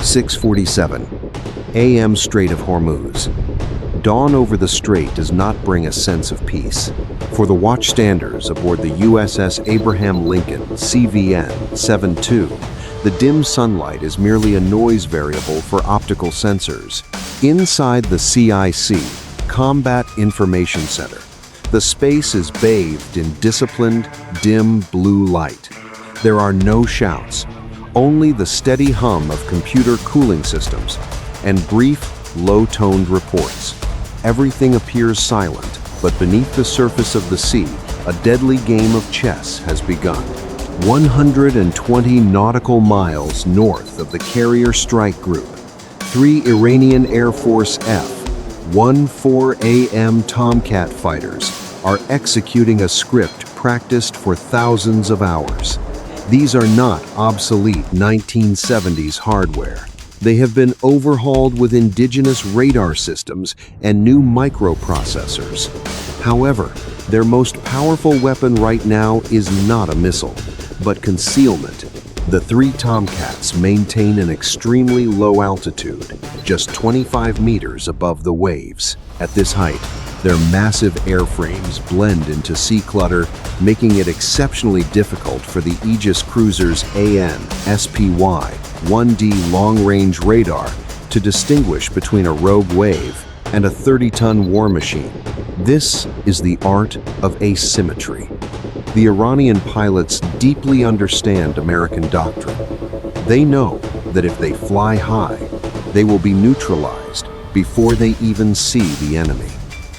6:47 a.m. Strait of Hormuz. Dawn over the strait does not bring a sense of peace. For the watchstanders aboard the USS Abraham Lincoln CVN-72, the dim sunlight is merely a noise variable for optical sensors. Inside the CIC, Combat Information Center, the space is bathed in disciplined, dim blue light. There are no shouts, only the steady hum of computer cooling systems and brief, low-toned reports. Everything appears silent, but beneath the surface of the sea, a deadly game of chess has begun. 120 nautical miles north of the carrier strike group, 3 Iranian Air Force F-14AM Tomcat fighters are executing a script practiced for thousands of hours. These are not obsolete 1970s hardware. They have been overhauled with indigenous radar systems and new microprocessors. However, their most powerful weapon right now is not a missile, but concealment. The 3 Tomcats maintain an extremely low altitude, just 25 meters above the waves. At this height, their massive airframes blend into sea clutter, making it exceptionally difficult for the Aegis cruiser's AN/SPY-1D long-range radar to distinguish between a rogue wave and a 30-ton war machine. This is the art of asymmetry. The Iranian pilots deeply understand American doctrine. They know that if they fly high, they will be neutralized before they even see the enemy.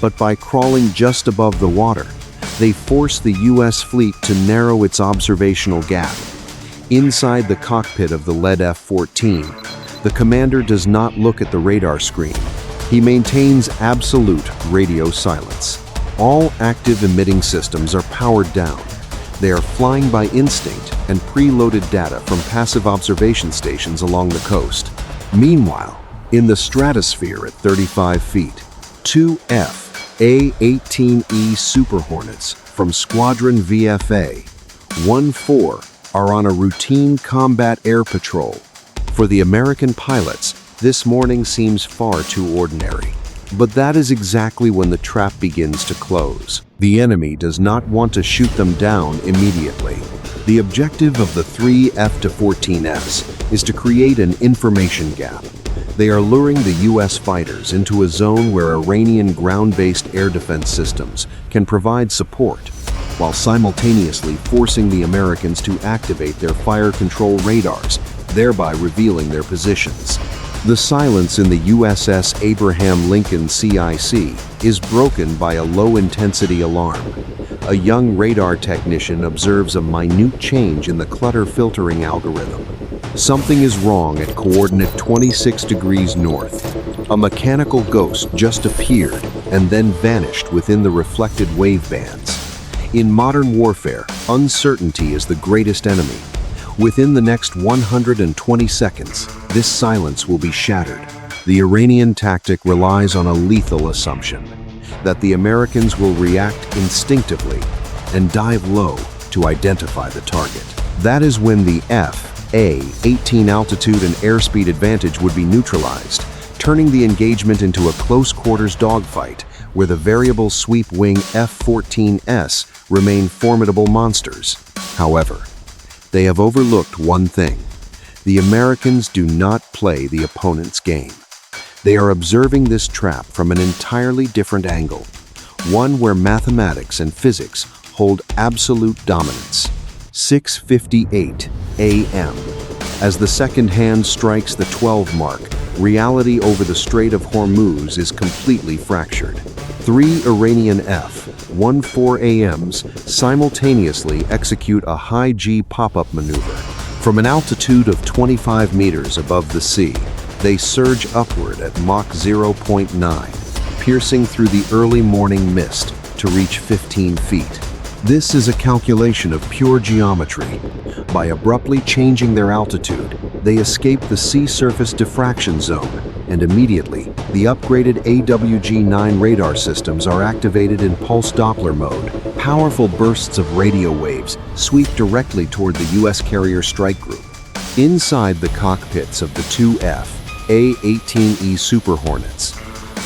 But by crawling just above the water, they force the U.S. fleet to narrow its observational gap. Inside the cockpit of the lead F-14, the commander does not look at the radar screen. He maintains absolute radio silence. All active emitting systems are powered down. They are flying by instinct and preloaded data from passive observation stations along the coast. Meanwhile, in the stratosphere at 35 feet, 2 A-18E Super Hornets from Squadron VFA-14 are on a routine combat air patrol. For the American pilots, this morning seems far too ordinary. But that is exactly when the trap begins to close. The enemy does not want to shoot them down immediately. The objective of the 3 F-14s is to create an information gap. They are luring the U.S. fighters into a zone where Iranian ground-based air defense systems can provide support, while simultaneously forcing the Americans to activate their fire control radars, thereby revealing their positions. The silence in the USS Abraham Lincoln CIC is broken by a low-intensity alarm. A young radar technician observes a minute change in the clutter filtering algorithm. Something is wrong at coordinate 26 degrees north. A mechanical ghost just appeared and then vanished within the reflected wave bands. In modern warfare, uncertainty is the greatest enemy. Within the next 120 seconds, this silence will be shattered. The Iranian tactic relies on a lethal assumption that the Americans will react instinctively and dive low to identify the target. That is when the A-18 altitude and airspeed advantage would be neutralized, turning the engagement into a close-quarters dogfight where the variable sweep wing F-14s remain formidable monsters. However, they have overlooked one thing. The Americans do not play the opponent's game. They are observing this trap from an entirely different angle, one where mathematics and physics hold absolute dominance. 6:58 a.m. As the second hand strikes the 12 mark, reality over the Strait of Hormuz is completely fractured. 3 Iranian F-14AMs simultaneously execute a high-G pop-up maneuver. From an altitude of 25 meters above the sea, they surge upward at Mach 0.9, piercing through the early morning mist to reach 15 feet. This is a calculation of pure geometry. By abruptly changing their altitude, they escape the sea surface diffraction zone, and immediately, the upgraded AWG-9 radar systems are activated in pulse Doppler mode. Powerful bursts of radio waves sweep directly toward the U.S. carrier strike group. Inside the cockpits of the two A-18E Super Hornets,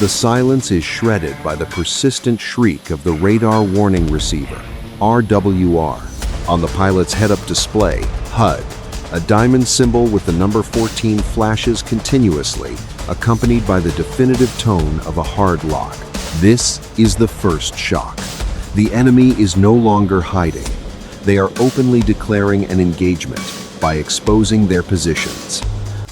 the silence is shredded by the persistent shriek of the radar warning receiver, RWR. On the pilot's head-up display, HUD, a diamond symbol with the number 14 flashes continuously, accompanied by the definitive tone of a hard lock. This is the first shock. The enemy is no longer hiding. They are openly declaring an engagement by exposing their positions.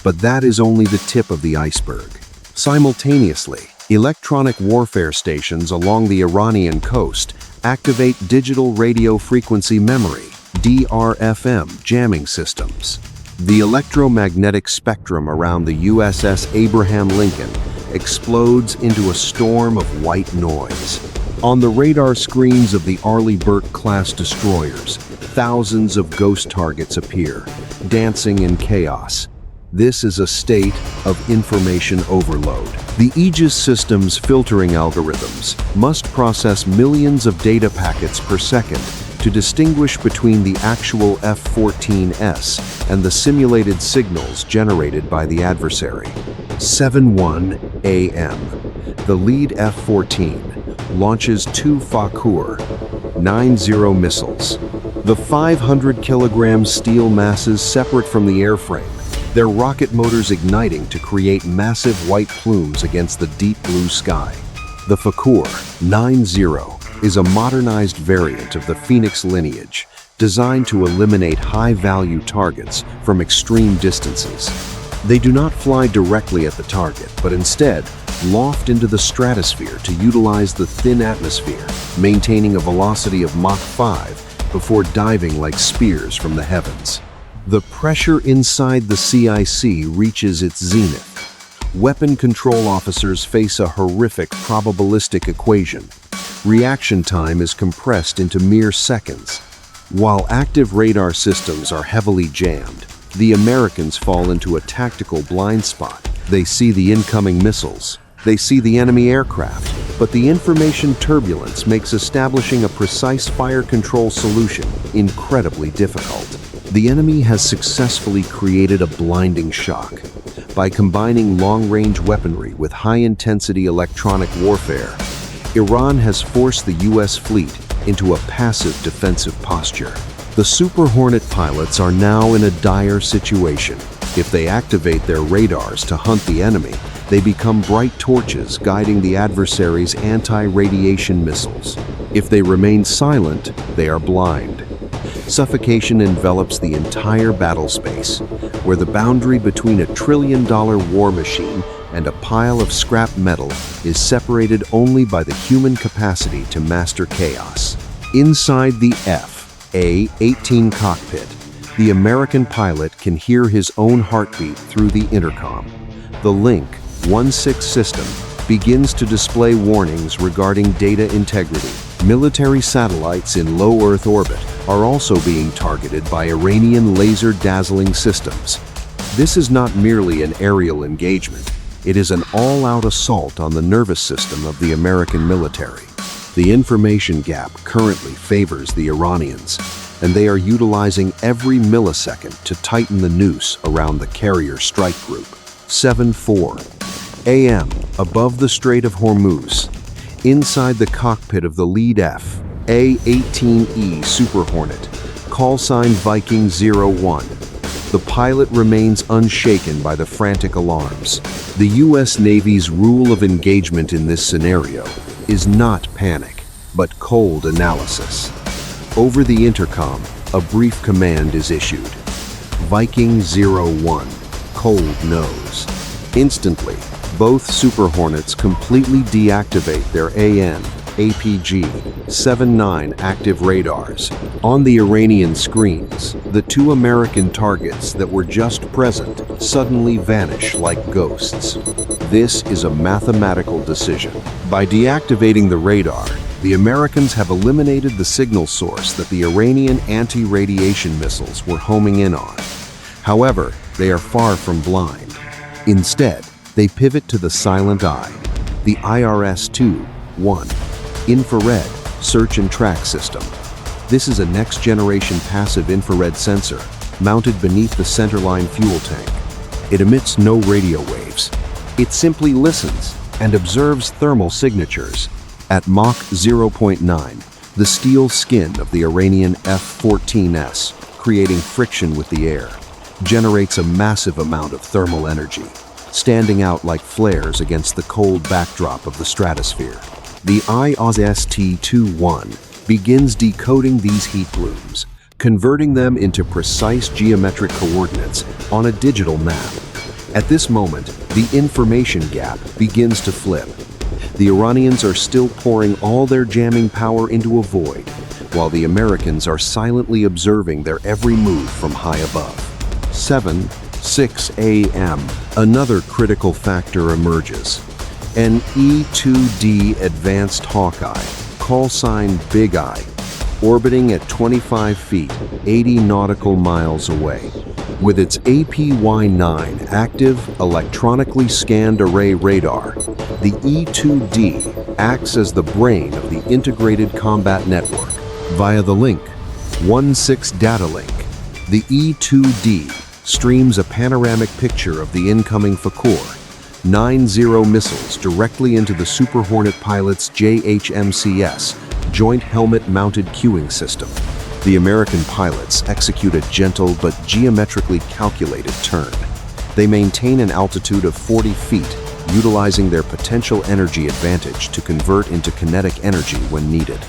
But that is only the tip of the iceberg. Simultaneously, electronic warfare stations along the Iranian coast activate digital radio frequency memory, DRFM, jamming systems. The electromagnetic spectrum around the USS Abraham Lincoln explodes into a storm of white noise. On the radar screens of the Arleigh Burke-class destroyers, thousands of ghost targets appear, dancing in chaos. This is a state of information overload. The Aegis system's filtering algorithms must process millions of data packets per second to distinguish between the actual F-14S and the simulated signals generated by the adversary. 7:01 a.m. The lead F-14 launches two Fokker 90 missiles. The 500-kilogram steel masses separate from the airframe, their rocket motors igniting to create massive white plumes against the deep blue sky. The Fokker 90 is a modernized variant of the Phoenix lineage, designed to eliminate high-value targets from extreme distances. They do not fly directly at the target, but instead loft into the stratosphere to utilize the thin atmosphere, maintaining a velocity of Mach 5 before diving like spears from the heavens. The pressure inside the CIC reaches its zenith. Weapon control officers face a horrific probabilistic equation. Reaction time is compressed into mere seconds. While active radar systems are heavily jammed, the Americans fall into a tactical blind spot. They see the incoming missiles. They see the enemy aircraft, but the information turbulence makes establishing a precise fire control solution incredibly difficult. The enemy has successfully created a blinding shock. By combining long-range weaponry with high-intensity electronic warfare, Iran has forced the U.S. fleet into a passive defensive posture. The Super Hornet pilots are now in a dire situation. If they activate their radars to hunt the enemy, they become bright torches guiding the adversary's anti-radiation missiles. If they remain silent, they are blind. Suffocation envelops the entire battle space, where the boundary between a trillion-dollar war machine and a pile of scrap metal is separated only by the human capacity to master chaos. Inside the A-18 cockpit, the American pilot can hear his own heartbeat through the intercom. The Link 16 system begins to display warnings regarding data integrity. Military satellites in low Earth orbit are also being targeted by Iranian laser dazzling systems. This is not merely an aerial engagement. It is an all-out assault on the nervous system of the American military. The information gap currently favors the Iranians, and they are utilizing every millisecond to tighten the noose around the carrier strike group. 7:04 a.m. above the Strait of Hormuz, inside the cockpit of the lead A-18E Super Hornet, call sign Viking 01. The pilot remains unshaken by the frantic alarms. The U.S. Navy's rule of engagement in this scenario is not panic, but cold analysis. Over the intercom, a brief command is issued. Viking 01, cold nose. Instantly, both Super Hornets completely deactivate their APG-79 active radars. On the Iranian screens, the two American targets that were just present suddenly vanish like ghosts. This is a mathematical decision. By deactivating the radar, the Americans have eliminated the signal source that the Iranian anti-radiation missiles were homing in on. However, they are far from blind. Instead, they pivot to the silent eye, the IRS-2-1 infrared search and track system. This is a next-generation passive infrared sensor mounted beneath the centerline fuel tank. It emits no radio waves. It simply listens and observes thermal signatures. At Mach 0.9, the steel skin of the Iranian F-14S, creating friction with the air, generates a massive amount of thermal energy, standing out like flares against the cold backdrop of the stratosphere. The IOST-21 begins decoding these heat plumes, converting them into precise geometric coordinates on a digital map. At this moment, the information gap begins to flip. The Iranians are still pouring all their jamming power into a void, while the Americans are silently observing their every move from high above. 7:06 a.m. Another critical factor emerges. An E-2D Advanced Hawkeye, call sign Big Eye, orbiting at 25 feet, 80 nautical miles away. With its APY-9 active, electronically scanned array radar, the E-2D acts as the brain of the integrated combat network. Via the link, 16 data link, the E-2D streams a panoramic picture of the incoming Fakor 90 missiles directly into the Super Hornet pilot's JHMCS, Joint Helmet-Mounted Cueing System. The American pilots execute a gentle but geometrically calculated turn. They maintain an altitude of 40 feet, utilizing their potential energy advantage to convert into kinetic energy when needed.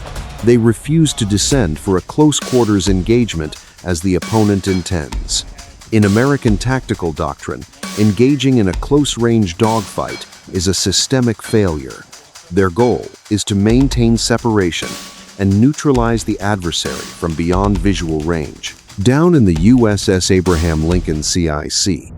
They refuse to descend for a close-quarters engagement as the opponent intends. In American tactical doctrine, engaging in a close-range dogfight is a systemic failure. Their goal is to maintain separation and neutralize the adversary from beyond visual range. Down in the USS Abraham Lincoln CIC,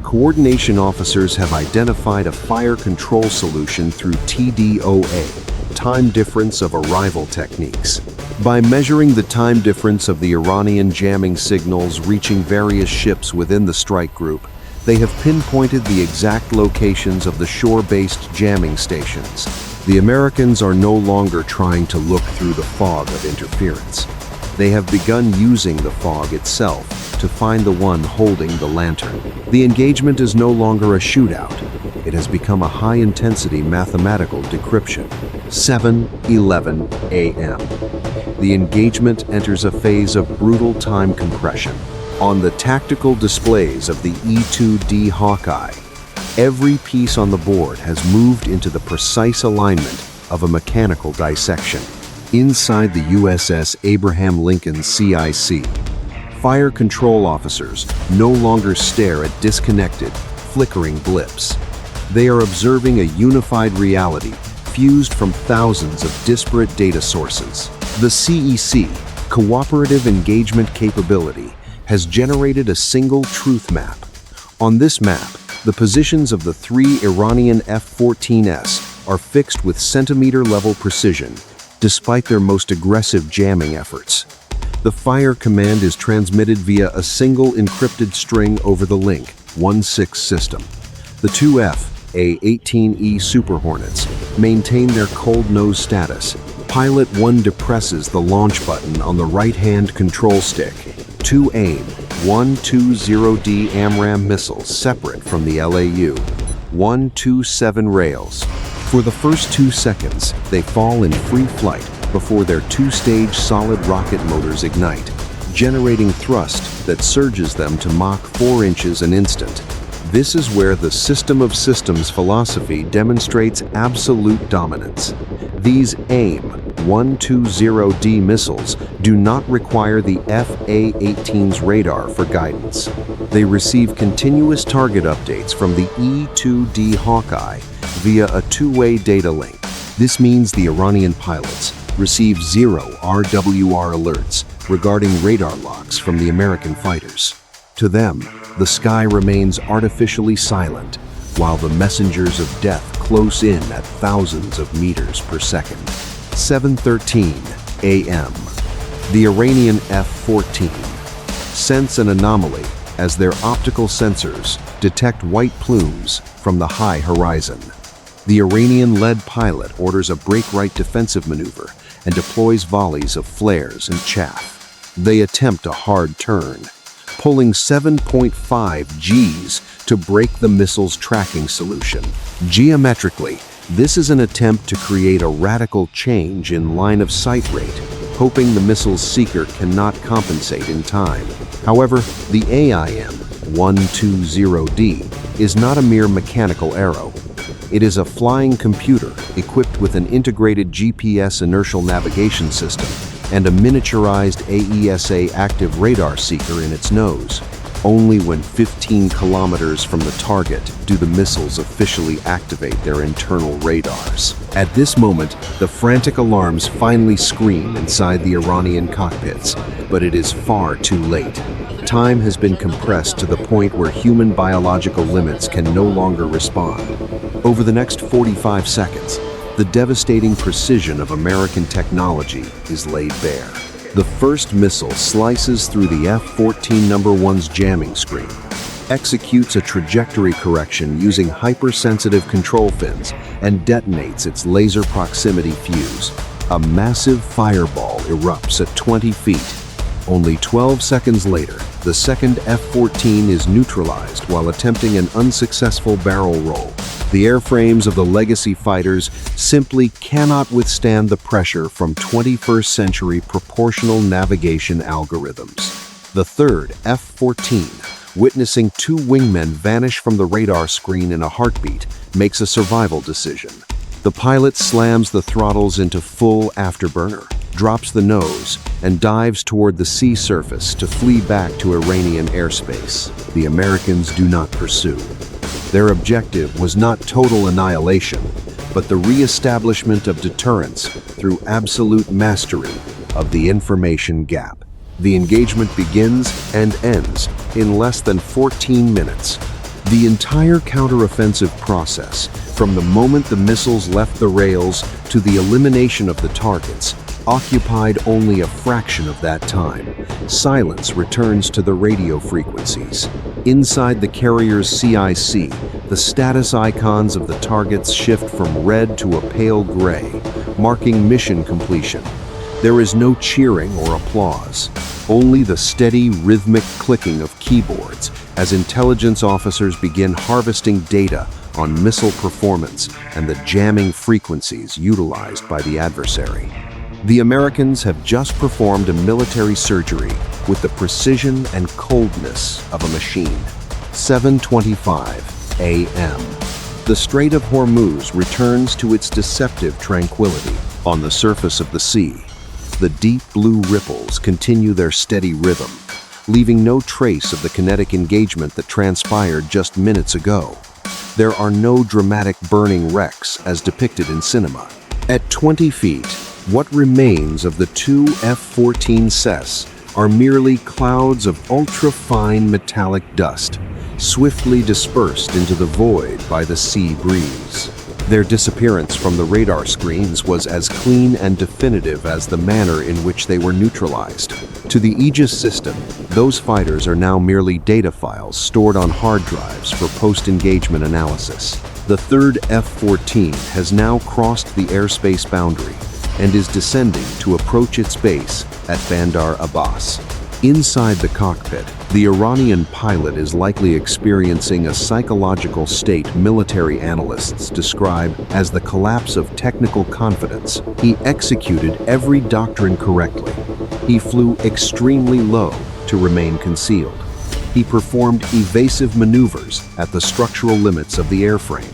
coordination officers have identified a fire control solution through TDOA, time difference of arrival techniques. By measuring the time difference of the Iranian jamming signals reaching various ships within the strike group, they have pinpointed the exact locations of the shore-based jamming stations. The Americans are no longer trying to look through the fog of interference. They have begun using the fog itself to find the one holding the lantern. The engagement is no longer a shootout. It has become a high-intensity mathematical decryption. 7:11 a.m. The engagement enters a phase of brutal time compression. On the tactical displays of the E-2D Hawkeye, every piece on the board has moved into the precise alignment of a mechanical dissection. Inside the USS Abraham Lincoln CIC, fire control officers no longer stare at disconnected, flickering blips. They are observing a unified reality fused from thousands of disparate data sources. The CEC, Cooperative Engagement Capability, has generated a single truth map. On this map, the positions of the three Iranian F-14S are fixed with centimeter-level precision, despite their most aggressive jamming efforts. The fire command is transmitted via a single encrypted string over the link 16 system. The two A-18E Super Hornets maintain their cold nose status. Pilot 1 depresses the launch button on the right-hand control stick. Two AIM 120D AMRAAM missiles separate from the LAU 127 rails. For the first 2 seconds, they fall in free flight before their two-stage solid rocket motors ignite, generating thrust that surges them to Mach 4 inches an instant. This is where the system of systems philosophy demonstrates absolute dominance. These AIM 120D missiles do not require the A-18's radar for guidance. They receive continuous target updates from the E-2D Hawkeye via a two-way data link. This means the Iranian pilots receive 0 RWR alerts regarding radar locks from the American fighters. To them, the sky remains artificially silent, while the messengers of death close in at thousands of meters per second. 7:13 a.m. The Iranian F-14 sense an anomaly as their optical sensors detect white plumes from the high horizon. The Iranian-led pilot orders a break-right defensive maneuver and deploys volleys of flares and chaff. They attempt a hard turn. pulling 7.5 Gs to break the missile's tracking solution. Geometrically, this is an attempt to create a radical change in line-of-sight rate, hoping the missile's seeker cannot compensate in time. However, the AIM-120D is not a mere mechanical arrow. It is a flying computer equipped with an integrated GPS inertial navigation system and a miniaturized AESA active radar seeker in its nose. Only when 15 kilometers from the target do the missiles officially activate their internal radars. At this moment, the frantic alarms finally scream inside the Iranian cockpits, but it is far too late. Time has been compressed to the point where human biological limits can no longer respond. Over the next 45 seconds, the devastating precision of American technology is laid bare. The first missile slices through the F-14-1's jamming screen, executes a trajectory correction using hypersensitive control fins, and detonates its laser proximity fuse. A massive fireball erupts at 20 feet. Only 12 seconds later, the second F-14 is neutralized while attempting an unsuccessful barrel roll. The airframes of the legacy fighters simply cannot withstand the pressure from 21st century proportional navigation algorithms. The third F-14, witnessing two wingmen vanish from the radar screen in a heartbeat, makes a survival decision. The pilot slams the throttles into full afterburner, drops the nose, and dives toward the sea surface to flee back to Iranian airspace. The Americans do not pursue. Their objective was not total annihilation, but the re-establishment of deterrence through absolute mastery of the information gap. The engagement begins and ends in less than 14 minutes. The entire counteroffensive process, from the moment the missiles left the rails to the elimination of the targets, occupied only a fraction of that time. Silence returns to the radio frequencies. Inside the carrier's CIC, the status icons of the targets shift from red to a pale gray, marking mission completion. There is no cheering or applause, only the steady, rhythmic clicking of keyboards as intelligence officers begin harvesting data on missile performance and the jamming frequencies utilized by the adversary. The Americans have just performed a military surgery with the precision and coldness of a machine. 7:25 a.m. The Strait of Hormuz returns to its deceptive tranquility. On the surface of the sea, the deep blue ripples continue their steady rhythm, leaving no trace of the kinetic engagement that transpired just minutes ago. There are no dramatic burning wrecks as depicted in cinema. At 20 feet, what remains of the two F-14s are merely clouds of ultra-fine metallic dust, swiftly dispersed into the void by the sea breeze. Their disappearance from the radar screens was as clean and definitive as the manner in which they were neutralized. To the Aegis system, those fighters are now merely data files stored on hard drives for post-engagement analysis. The third F-14 has now crossed the airspace boundary and is descending to approach its base at Bandar Abbas. Inside the cockpit, the Iranian pilot is likely experiencing a psychological state military analysts describe as the collapse of technical confidence. He executed every doctrine correctly. He flew extremely low to remain concealed. He performed evasive maneuvers at the structural limits of the airframe.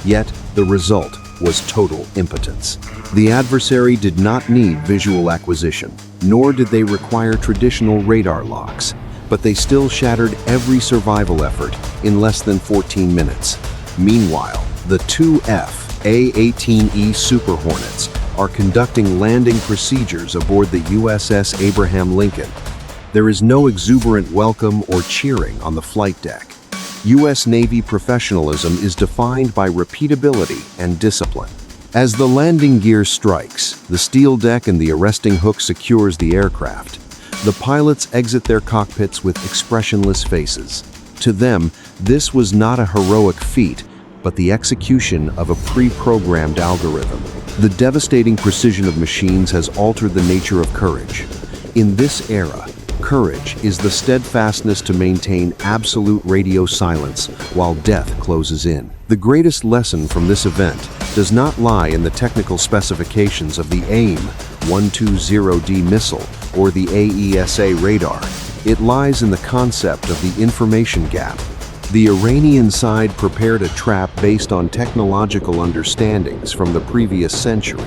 Yet, the result was total impotence. The adversary did not need visual acquisition, nor did they require traditional radar locks, but they still shattered every survival effort in less than 14 minutes. Meanwhile, the two A-18E Super Hornets are conducting landing procedures aboard the USS Abraham Lincoln. There is no exuberant welcome or cheering on the flight deck. U.S. Navy professionalism is defined by repeatability and discipline. As the landing gear strikes, the steel deck and the arresting hook secures the aircraft. The pilots exit their cockpits with expressionless faces. To them, this was not a heroic feat, but the execution of a pre-programmed algorithm. The devastating precision of machines has altered the nature of courage. In this era, courage is the steadfastness to maintain absolute radio silence while death closes in. The greatest lesson from this event does not lie in the technical specifications of the AIM-120D missile or the AESA radar. It lies in the concept of the information gap. The Iranian side prepared a trap based on technological understandings from the previous century.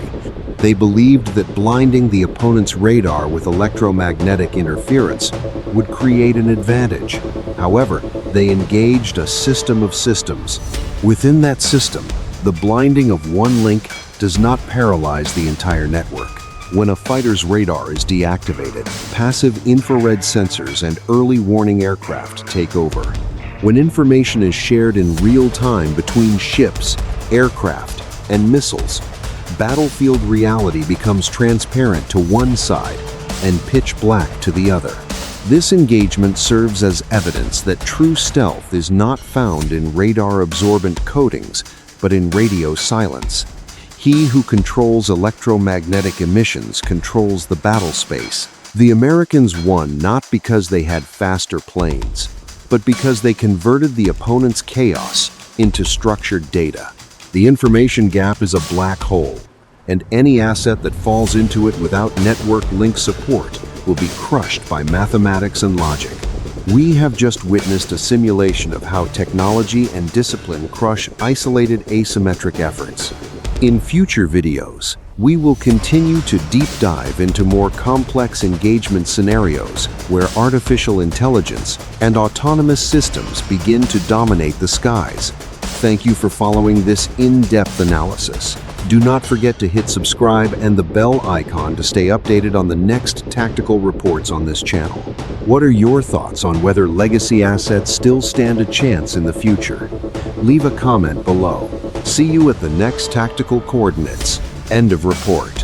They believed that blinding the opponent's radar with electromagnetic interference would create an advantage. However, they engaged a system of systems. Within that system, the blinding of one link does not paralyze the entire network. When a fighter's radar is deactivated, passive infrared sensors and early warning aircraft take over. When information is shared in real time between ships, aircraft, and missiles, battlefield reality becomes transparent to one side and pitch black to the other. This engagement serves as evidence that true stealth is not found in radar-absorbent coatings, but in radio silence. He who controls electromagnetic emissions controls the battle space. The Americans won not because they had faster planes, but because they converted the opponent's chaos into structured data. The information gap is a black hole, and any asset that falls into it without network link support will be crushed by mathematics and logic. We have just witnessed a simulation of how technology and discipline crush isolated asymmetric efforts. In future videos, we will continue to deep dive into more complex engagement scenarios where artificial intelligence and autonomous systems begin to dominate the skies. Thank you for following this in-depth analysis. Do not forget to hit subscribe and the bell icon to stay updated on the next tactical reports on this channel. What are your thoughts on whether legacy assets still stand a chance in the future? Leave a comment below. See you at the next Tactical Coordinates. End of report.